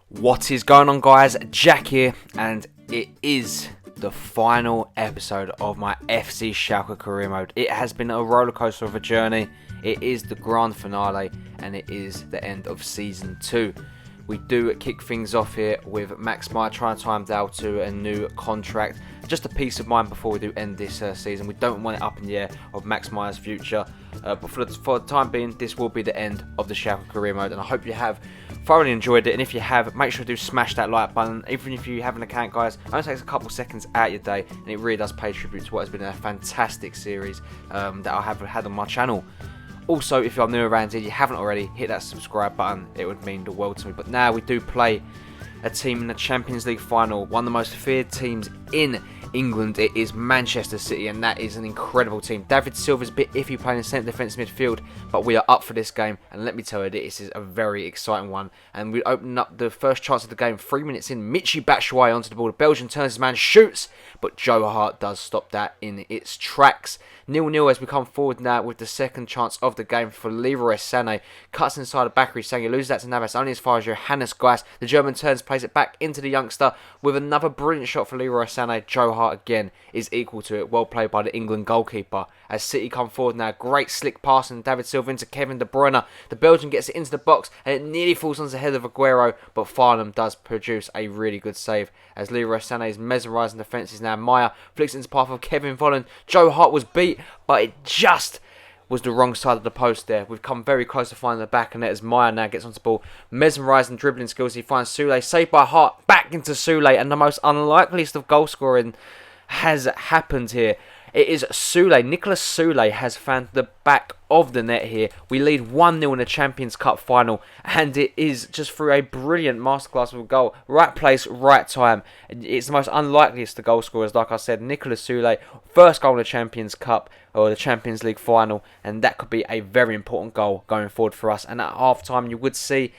What is going on, guys? Jack here, and it is the final episode of my FC Schalke career mode. It has been a rollercoaster of a journey. It is the grand finale, and it is the end of season 2. We do kick things off here with Max Meyer trying to time Dale to a new contract. Just a peace of mind before we do end this season. We don't want it up in the air of Max Meyer's future. But for the time being, this will be the end of the Schalke career mode. And I hope you have thoroughly enjoyed it. And if you have, make sure to smash that like button. Even if you have an account, guys, it only takes a couple seconds out of your day. And it really does pay tribute to what has been a fantastic series that I have had on my channel. Also, if you're new around here, you haven't already, hit that subscribe button. It would mean the world to me. But now we do play a team in the Champions League final. One of the most feared teams in England. It is Manchester City, and that is an incredible team. David Silva's a bit iffy playing in centre defence midfield, but we are up for this game. And let me tell you, this is a very exciting one. And we open up the first chance of the game 3 minutes in. Michy Batshuayi onto the ball. The Belgian turns his man, shoots, but Joe Hart does stop that in its tracks. 0-0 as we come forward now with the second chance of the game for Leroy Sané. Cuts inside of Bakary Sagna, loses that to Navas only as far as Johannes Geis. The German turns, plays it back into the youngster with another brilliant shot for Leroy Sané. Joe Hart again is equal to it. Well played by the England goalkeeper. As City come forward now, great slick pass from David Silva into Kevin De Bruyne. The Belgian gets it into the box and it nearly falls onto the head of Aguero, but Farnham does produce a really good save as Leroy Sané is mesmerising defences now. Meyer flicks into the path of Kevin Volland. Joe Hart was beat, but it just was the wrong side of the post there. We've come very close to finding the back of net as Meyer now gets onto the ball. Mesmerising dribbling skills. He finds Soulé. Saved by Hart. Back into Soulé. And the most unlikeliest of goal scoring has happened here. It is Soulé. Nicolas Soulé has found the back of the net here. We lead 1-0 in the Champions Cup final, and it is just through a brilliant masterclass of a goal. Right place, right time. It's the most unlikeliest of goal scorers, like I said. Nicolas Soulé, first goal in the Champions Cup or the Champions League final, and that could be a very important goal going forward for us. And at half time, you would see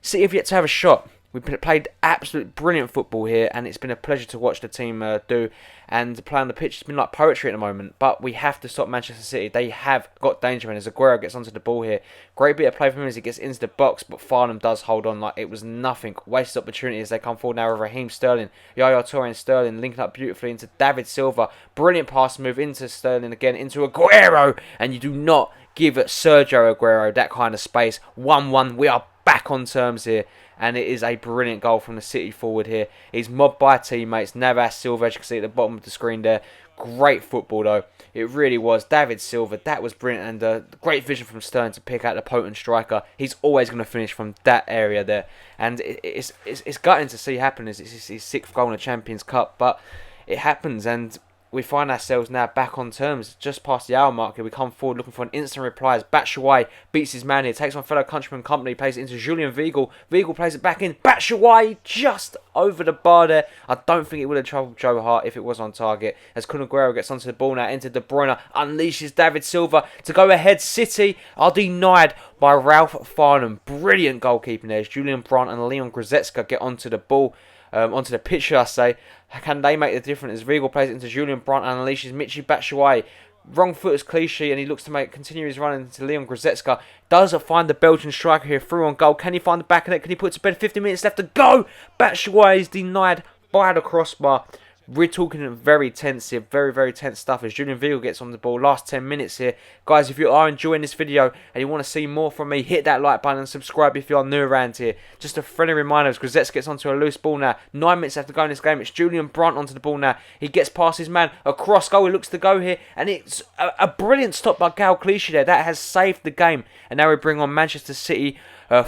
City have yet to have a shot. We've played absolute brilliant football here, and it's been a pleasure to watch the team do. And play on the pitch has been like poetry at the moment. But we have to stop Manchester City. They have got danger, and as Aguero gets onto the ball here, great bit of play from him as he gets into the box. But Farnham does hold on like it was nothing. Wasted opportunity as they come forward now with Raheem Sterling. Yaya Toure and Sterling linking up beautifully into David Silva. Brilliant pass move into Sterling again, into Aguero. And you do not give Sergio Aguero that kind of space. 1-1. We are back on terms here. And it is a brilliant goal from the City forward here. He's mobbed by teammates. Navas, Silva, as you can see at the bottom of the screen there. Great football though. It really was. David Silva, that was brilliant. And great vision from Sterling to pick out the potent striker. He's always going to finish from that area there. And it's gutting to see happen as it's his 6th goal in the Champions Cup. But it happens, and we find ourselves now back on terms just past the hour mark here. We come forward looking for an instant reply as Batshuayi beats his man here, takes on fellow countryman company, plays it into Julian Weigl. Weigl plays it back in. Batshuayi just over the bar there. I don't think it would have troubled Joe Hart if it was on target. As Kun Aguero gets onto the ball now, into De Bruyne, unleashes David Silva to go ahead. City are denied by Ralph Farnham. Brilliant goalkeeping there as Julian Brandt and Leon Goretzka get onto the ball. Onto the pitch, should I say. Can they make the difference? As Weigl plays it into Julian Brandt and unleashes Michy Batshuayi. Wrong foot is cliche, and he looks to continue his run into Leon Goretzka. Does find the Belgian striker here through on goal. Can he find the back of it? Can he put it to bed? 50 minutes left to go. Batshuayi is denied by the crossbar. We're talking very tense here, very, very tense stuff as Julian Weigl gets on the ball. Last 10 minutes here. Guys, if you are enjoying this video and you want to see more from me, hit that like button and subscribe if you are new around here. Just a friendly reminder as Goretzka gets onto a loose ball now. 9 minutes left to go in this game. It's Julian Brandt onto the ball now. He gets past his man. Across goal, he looks to go here. And it's a brilliant stop by Gal Clichy there. That has saved the game. And now we bring on Manchester City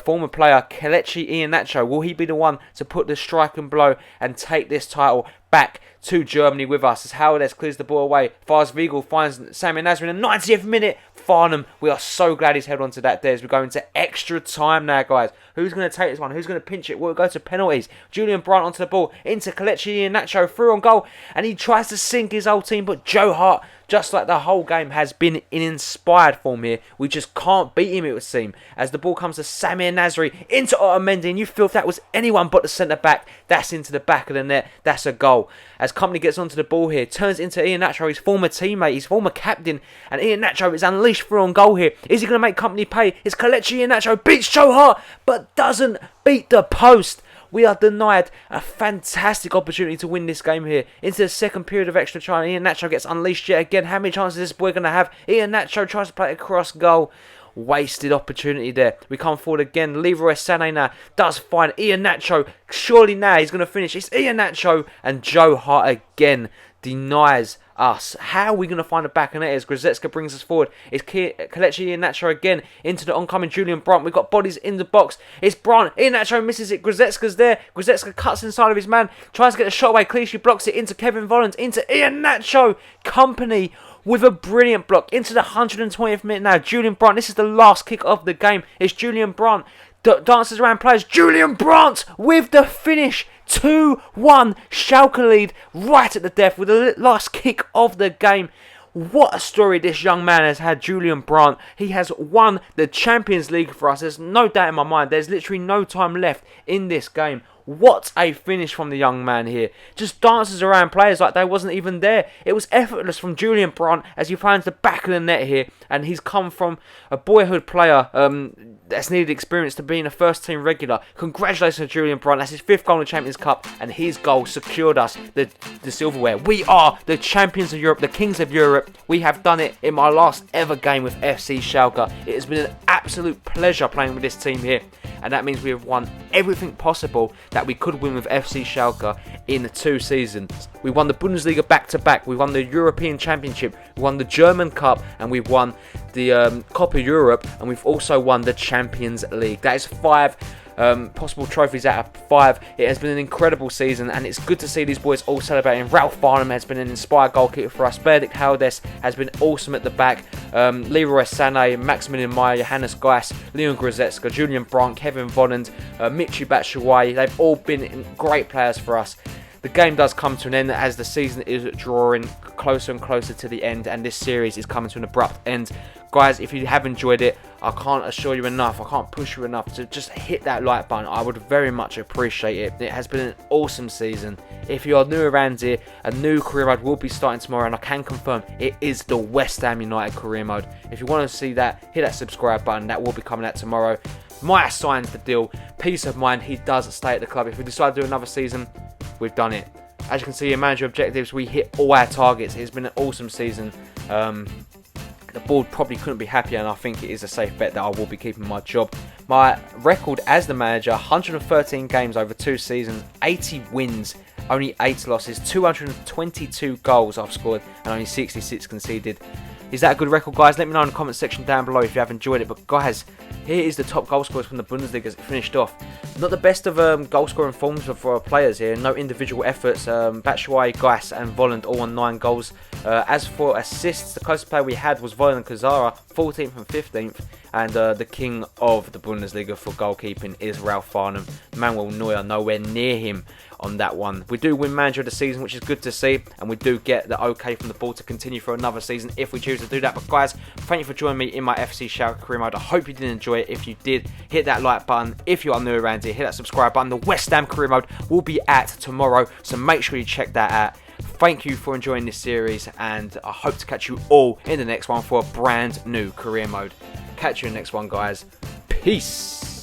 former player Kelechi Iheanacho. Will he be the one to put the strike and blow and take this title back to Germany with us? As Howard clears the ball away. Fars Weigl finds Sammy Nasri in the 90th minute. Farnham, we are so glad he's held on to that there as we go into extra time now, guys. Who's going to take this one? Who's going to pinch it? We'll go to penalties. Julian Brandt onto the ball, into Kelechi Iheanacho, through on goal, and he tries to sink his whole team, but Joe Hart, just like the whole game, has been in inspired form here. We just can't beat him, it would seem. As the ball comes to Samir Nasri, into Otamendi, and you feel if that was anyone but the centre-back, that's into the back of the net. That's a goal. As Company gets onto the ball here, turns into Iheanacho, his former teammate, his former captain, and Iheanacho is unleashed through on goal here. Is he going to make Company pay? It's Kelechi Iheanacho, beats Joe Hart, but doesn't beat the post. We are denied a fantastic opportunity to win this game here. Into the second period of extra time, Iheanacho gets unleashed yet again. How many chances is this boy going to have? Iheanacho tries to play it across goal. Wasted opportunity there. We come forward again. Leroy Sané now does find Iheanacho. Surely now he's going to finish. It's Iheanacho, and Joe Hart again denies us. How are we going to find a back? And it is Grzeska brings us forward. It's Kelechi Iheanacho again into the oncoming Julian Brandt. We've got bodies in the box. It's Brandt. Iheanacho misses it. Grzeska's there. Grzeska cuts inside of his man. Tries to get the shot away. Clichy blocks it into Kevin Volland. Into Iheanacho. Company with a brilliant block. Into the 120th minute now. Julian Brandt. This is the last kick of the game. It's Julian Brandt. Dances around players. Julian Brandt with the finish. 2-1 Schalke lead right at the death with the last kick of the game. What a story this young man has had, Julian Brandt. He has won the Champions League for us. There's no doubt in my mind. There's literally no time left in this game. What a finish from the young man here. Just dances around players like they wasn't even there. It was effortless from Julian Brandt as he finds the back of the net here. And he's come from a boyhood player that's needed experience to being a first team regular. Congratulations to Julian Brandt. That's his 5th goal in the Champions Cup. And his goal secured us the silverware. We are the champions of Europe, the kings of Europe. We have done it in my last ever game with FC Schalke. It has been an absolute pleasure playing with this team here. And that means we have won everything possible that we could win with FC Schalke in the 2 seasons. We won the Bundesliga back-to-back. We won the European Championship. We won the German Cup. And we've won the Copa Europe. And we've also won the Champions League. That is 5 possible trophies out of 5. It has been an incredible season, and it's good to see these boys all celebrating. Ralph Farnham has been an inspired goalkeeper for us. Benedict Haldes has been awesome at the back. Leroy Sané, Maximilian Meyer, Johannes Geis, Leon Grzeska, Julian Brandt, Kevin Volland, Michy Batshuayi. They've all been great players for us. The game does come to an end as the season is drawing closer and closer to the end, and this series is coming to an abrupt end. Guys, if you have enjoyed it, I can't assure you enough, I can't push you enough to just hit that like button. I would very much appreciate it. It has been an awesome season. If you are new around here, a new career mode will be starting tomorrow, and I can confirm it is the West Ham United career mode. If you want to see that, hit that subscribe button. That will be coming out tomorrow. Maya signs the deal. Peace of mind, he does stay at the club. If we decide to do another season, we've done it. As you can see in manager objectives, we hit all our targets. It's been an awesome season. The board probably couldn't be happier, and I think it is a safe bet that I will be keeping my job. My record as the manager, 113 games over 2 seasons, 80 wins, only 8 losses, 222 goals I've scored, and only 66 conceded. Is that a good record, guys? Let me know in the comment section down below if you have enjoyed it. But guys, here is the top goal scorers from the Bundesliga as it finished off. Not the best of goal scoring forms for our players here. No individual efforts. Batshuayi, Geis and Volland all on 9 goals. As for assists, the closest player we had was Volland and Kazara, 14th and 15th. And the king of the Bundesliga for goalkeeping is Ralph Farnham. Manuel Neuer nowhere near him on that one. We do win manager of the season, which is good to see, and we do get the okay from the board to continue for another season if we choose to do that. But guys, thank you for joining me in my FC Schalke career mode. I hope you did enjoy it. If you did, hit that like button. If you are new around here, hit that subscribe button. The West Ham career mode will be out tomorrow, so make sure you check that out. Thank you for enjoying this series, and I hope to catch you all in the next one for a brand new career mode. Catch you in the next one, guys. Peace.